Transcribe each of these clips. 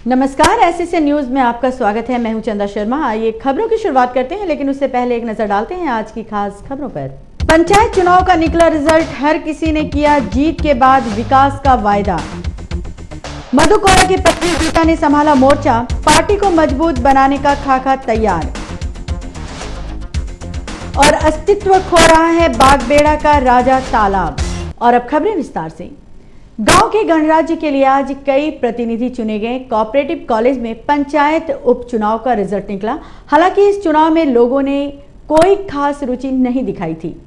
नमस्कार, SSA news में आपका स्वागत है। मैं हूं चंदा शर्मा। आइए खबरों की शुरुआत करते हैं, लेकिन उससे पहले एक नजर डालते हैं आज की खास खबरों पर। पंचायत चुनाव का निकला रिजल्ट, हर किसी ने किया जीत के बाद विकास का वायदा। मधु कोड़ा की पत्नी गीता ने संभाला मोर्चा, पार्टी को मजबूत बनाने का खाका तैयार। और अस्तित्व खो रहा है बागबेड़ा का राजा तालाब। और अब खबरें विस्तार से। गांव के गणराज्य के लिए आज कई प्रतिनिधि चुने गए। कोऑपरेटिव कॉलेज में पंचायत उपचुनाव का रिजल्ट निकला। हालांकि इस चुनाव में लोगों ने कोई खास रुचि नहीं दिखाई थी।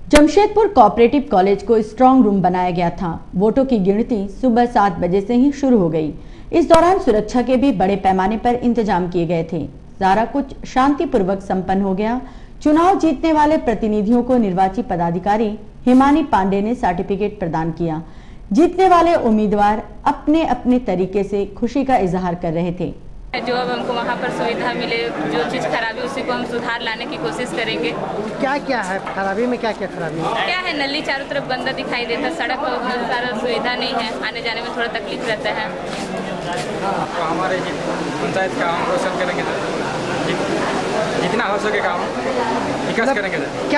जमशेदपुर कोऑपरेटिव कॉलेज को स्ट्रांग रूम बनाया गया था। वोटों की गिनती सुबह 7 बजे से ही शुरू हो गई। इस दौरान सुरक्षा के भी बड़े पैमाने पर इंतजाम किए गए थे। सारा कुछ शांतिपूर्वक संपन्न हो गया। चुनाव जीतने वाले प्रतिनिधियों को निर्वाची पदाधिकारी हिमानी पांडे ने सर्टिफिकेट प्रदान किया। जीतने वाले उम्मीदवार अपने अपने तरीके से खुशी का इजहार कर रहे थे। जो अब हमको वहाँ पर सुविधा मिले, जो चीज़ खराबी उसी को हम सुधार लाने की कोशिश करेंगे। क्या क्या है खराबी में, क्या क्या खराबी है? क्या है, नली चारों तरफ गंदा दिखाई देता, सड़क पर सारा सुविधा नहीं है, आने जाने में थोड़ा तकलीफ रहता है। तो हमारे पंचायत का हम रोशन करेंगे, जितना हो सके काम विकास करेंगे।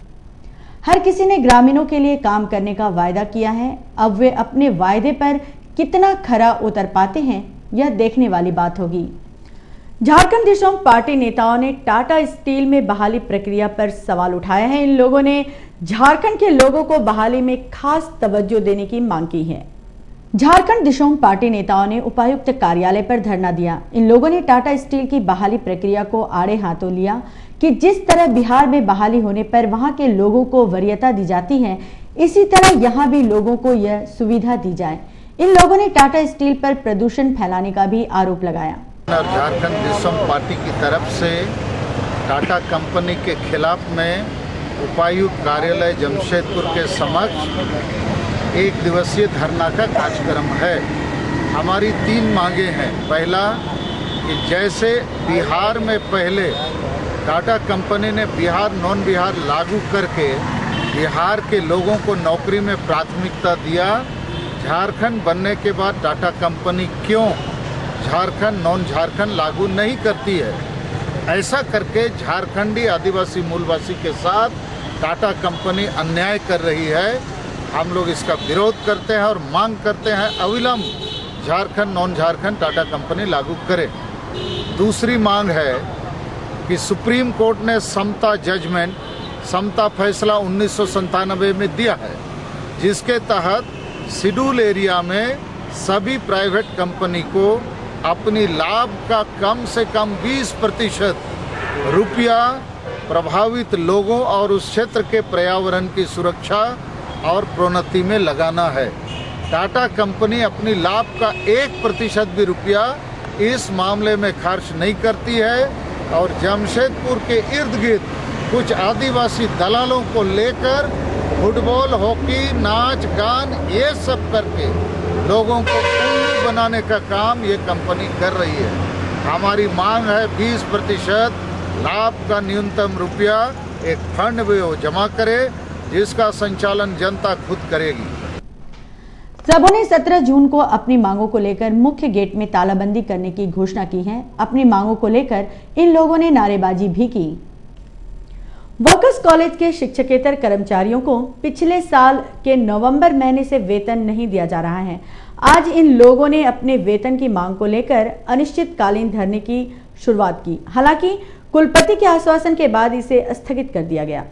हर किसी ने ग्रामीणों के लिए काम करने का वायदा किया है। अब वे अपने वायदे पर कितना खरा उतर पाते हैं, यह देखने वाली बात होगी। झारखंड दिशोम पार्टी नेताओं ने टाटा स्टील में बहाली प्रक्रिया पर सवाल उठाया है। इन लोगों ने झारखंड के लोगों को बहाली में खास तवज्जो देने की मांग की है। झारखंड दिशोम पार्टी नेताओं ने उपायुक्त कार्यालय पर धरना दिया। इन लोगों ने टाटा स्टील की बहाली प्रक्रिया को आड़े हाथों लिया कि जिस तरह बिहार में बहाली होने पर वहां के लोगों को वरीयता दी जाती है, इसी तरह यहां भी लोगों को यह सुविधा दी जाए। इन लोगों ने टाटा स्टील पर प्रदूषण फैलाने का भी आरोप लगाया। झारखंड दिशोम पार्टी की तरफ से टाटा कंपनी के खिलाफ में उपायुक्त कार्यालय जमशेदपुर के समक्ष 1 दिवसीय धरना का कार्यक्रम है। हमारी 3 मांगे हैं। पहला कि जैसे बिहार में पहले टाटा कंपनी ने बिहार नॉन बिहार लागू करके बिहार के लोगों को नौकरी में प्राथमिकता दिया, झारखंड बनने के बाद टाटा कंपनी क्यों झारखंड नॉन झारखंड लागू नहीं करती है? ऐसा करके झारखंडी आदिवासी मूलवासी के साथ टाटा कंपनी अन्याय कर रही है। हम लोग इसका विरोध करते हैं और मांग करते हैं अविलंब झारखंड नॉन झारखंड टाटा कंपनी लागू करे। दूसरी मांग है कि सुप्रीम कोर्ट ने समता फैसला 1997 में दिया है, जिसके तहत शेड्यूल एरिया में सभी प्राइवेट कंपनी को अपनी लाभ का कम से कम 20% रुपया प्रभावित लोगों और उस क्षेत्र के पर्यावरण की सुरक्षा और प्रोन्नति में लगाना है। टाटा कंपनी अपनी लाभ का 1% भी रुपया इस मामले में खर्च नहीं करती है और जमशेदपुर के इर्द गिर्द कुछ आदिवासी दलालों को लेकर फुटबॉल, हॉकी, नाच गान ये सब करके लोगों को उल्लू बनाने का काम ये कंपनी कर रही है। हमारी मांग है 20% लाभ का न्यूनतम रुपया एक फंड में वो जमा करे, जिसका संचालन जनता खुद करेगी। सबों ने 17 जून को अपनी मांगों को लेकर मुख्य गेट में तालाबंदी करने की घोषणा की है। अपनी मांगों को लेकर इन लोगों ने नारेबाजी भी की। वर्कर्स कॉलेज के शिक्षकेतर कर्मचारियों को पिछले साल के नवंबर महीने से वेतन नहीं दिया जा रहा है। आज इन लोगों ने अपने वेतन की मांग को लेकर अनिश्चितकालीन धरने की शुरुआत की। हालांकि कुलपति के आश्वासन के बाद इसे स्थगित कर दिया गया।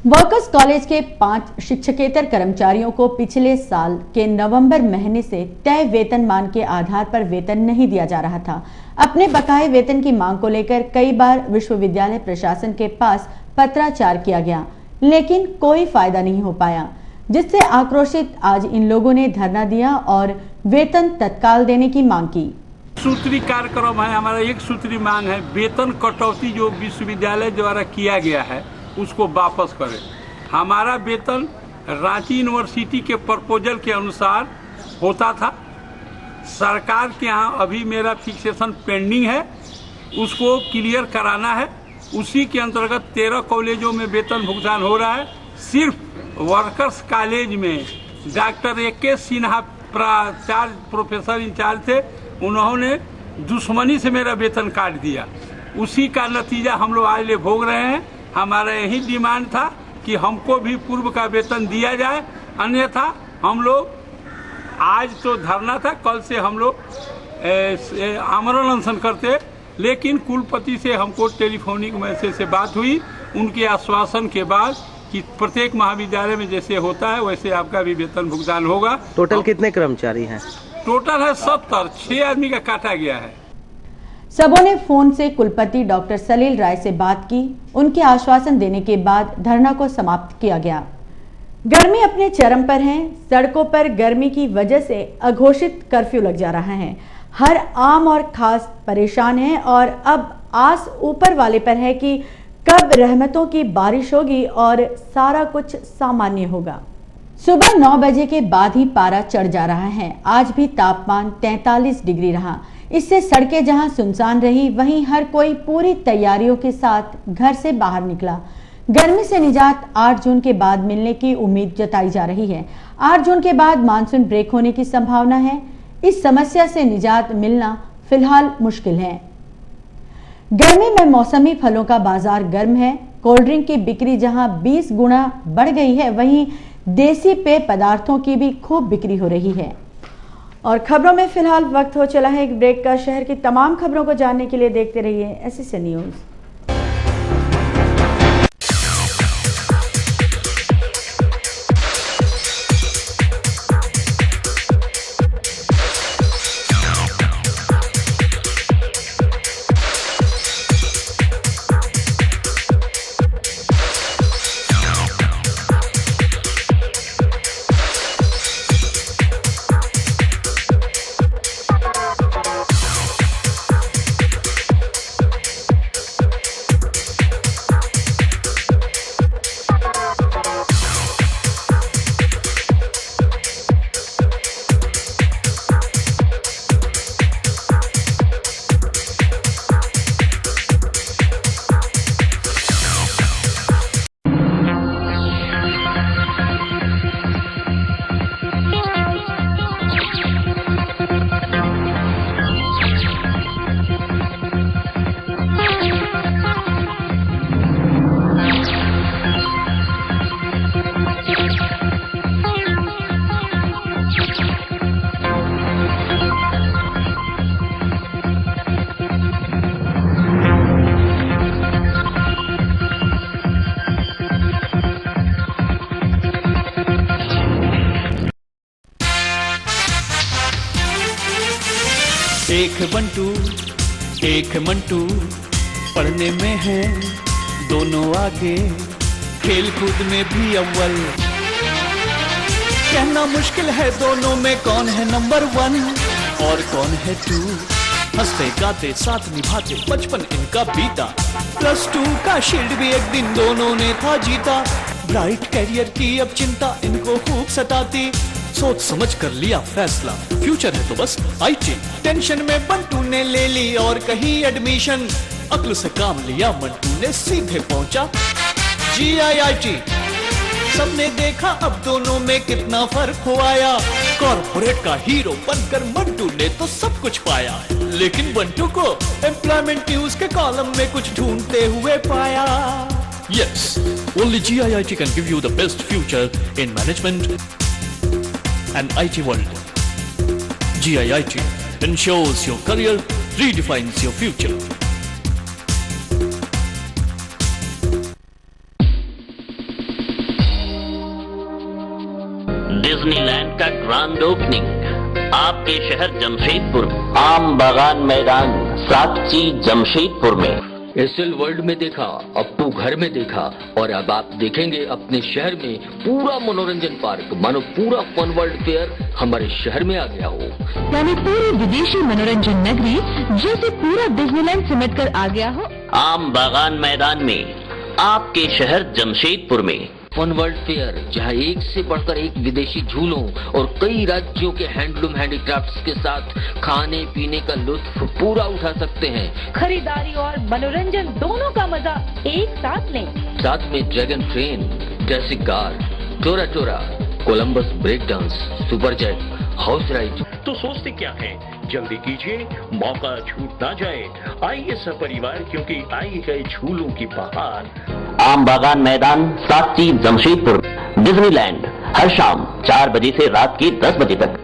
वर्कर्स कॉलेज के 5 शिक्षकेतर कर्मचारियों को पिछले साल के नवंबर महीने से तय वेतनमान के आधार पर वेतन नहीं दिया जा रहा था। अपने बकाये वेतन की मांग को लेकर कई बार विश्वविद्यालय प्रशासन के पास पत्राचार किया गया, लेकिन कोई फायदा नहीं हो पाया, जिससे आक्रोशित आज इन लोगों ने धरना दिया और वेतन तत्काल देने की मांग की। सूत्री कार्यक्रम है हमारा। 1 सूत्री मांग है, वेतन कटौती जो विश्वविद्यालय द्वारा किया गया है उसको वापस करें। हमारा वेतन रांची यूनिवर्सिटी के प्रपोजल के अनुसार होता था। सरकार के यहाँ अभी मेरा फिक्सेशन पेंडिंग है, उसको क्लियर कराना है। उसी के अंतर्गत 13 कॉलेजों में वेतन भुगतान हो रहा है। सिर्फ वर्कर्स कॉलेज में doctor AK Sinha professor incharge थे, उन्होंने दुश्मनी से मेरा वेतन काट दिया। उसी का नतीजा हम लोग आज ले भोग रहे हैं। हमारा यही डिमांड था कि हमको भी पूर्व का वेतन दिया जाए, अन्यथा हम लोग आज तो धरना था, कल से हम लोग आमरण अनशन करते। लेकिन कुलपति से हमको टेलीफोनिक मैसेज से बात हुई, उनके आश्वासन के बाद कि प्रत्येक महाविद्यालय में जैसे होता है वैसे आपका भी वेतन भुगतान होगा। टोटल कितने कर्मचारी हैं? टोटल है 70, 6 आदमी का काटा गया है। सबों ने फोन से कुलपति डॉक्टर सलील राय से बात की। उनके आश्वासन देने के बाद धरना को समाप्त किया गया। गर्मी अपने चरम पर है। सड़कों पर गर्मी की वजह से अघोषित कर्फ्यू लग जा रहा है। हर आम और खास परेशान है और अब आस ऊपर वाले पर है कि कब रहमतों की बारिश होगी और सारा कुछ सामान्य होगा। सुबह 9 बजे के बाद ही पारा चढ़ जा रहा है। आज भी तापमान 43 डिग्री रहा। इससे सड़कें जहां सुनसान रही, वहीं हर कोई पूरी तैयारियों के साथ घर से बाहर निकला। गर्मी से निजात 8 जून के बाद मिलने की उम्मीद जताई जा रही है। 8 जून के बाद मानसून ब्रेक होने की संभावना है। इस समस्या से निजात मिलना फिलहाल मुश्किल है। गर्मी में मौसमी फलों का बाजार गर्म है। कोल्ड ड्रिंक की बिक्री जहां 20 गुना बढ़ गई है, वहीं देसी पेय पदार्थों की भी खूब बिक्री हो रही है। और खबरों में फिलहाल वक्त हो चला है एक ब्रेक का। शहर की तमाम खबरों को जानने के लिए देखते रहिए SSA न्यूज। एक बंटू एक मंटू पढ़ने में है दोनों आगे, खेल कूद में भी अव्वल। कहना मुश्किल है दोनों में कौन है नंबर 1 और कौन है 2। हंसते गाते साथ निभाते बचपन इनका बीता। +2 का शील्ड भी एक दिन दोनों ने था जीता। ब्राइट कैरियर की अब चिंता इनको खूब सताती। सोच समझ कर लिया फैसला, फ्यूचर है तो बस IT। टेंशन में बंटू ने ले ली और कहीं एडमिशन। अक्ल से काम लिया मंटू ने, सीधे पहुंचा GIIT। सबने देखा अब दोनों में कितना फर्क हो आया। कॉर्पोरेट का हीरो बनकर मंटू ने तो सब कुछ पाया, लेकिन बंटू को एम्प्लॉयमेंट न्यूज के कॉलम में कुछ ढूंढते हुए पाया। Yes, only GIIT can give you the best future in management and IT world. GIIT ensures your career, redefines your future. Disneyland का ग्रैंड ओपनिंग आपके शहर जमशेदपुर, आम बागान मैदान, साकची जमशेदपुर में। एसएल वर्ल्ड में देखा, अब तो घर में देखा, और अब आप देखेंगे अपने शहर में पूरा मनोरंजन पार्क, मानो पूरा फन वर्ल्ड फेयर हमारे शहर में आ गया हो। यानी पूरी विदेशी मनोरंजन नगरी जैसे पूरा डिज्नीलैंड सिमट कर आ गया हो आम बागान मैदान में, आपके शहर जमशेदपुर में। फन वर्ल्ड फेयर, जहां एक से बढ़कर एक विदेशी झूलों और कई राज्यों के हैंडलूम हैंडीक्राफ्ट्स के साथ खाने पीने का लुत्फ पूरा उठा सकते हैं। खरीदारी और मनोरंजन दोनों का मजा एक साथ लें। साथ में dragon train, classic car, Tora Tora, Columbus break dance, super jet, house ride. तो सोचते क्या है, जल्दी कीजिए, मौका छूट ना जाए। आइए सपरिवार, क्योंकि आई है झूलों की बहार। आम बागान मैदान, साकची, जमशेदपुर। डिज्नीलैंड हर शाम 4 बजे से रात के 10 बजे तक।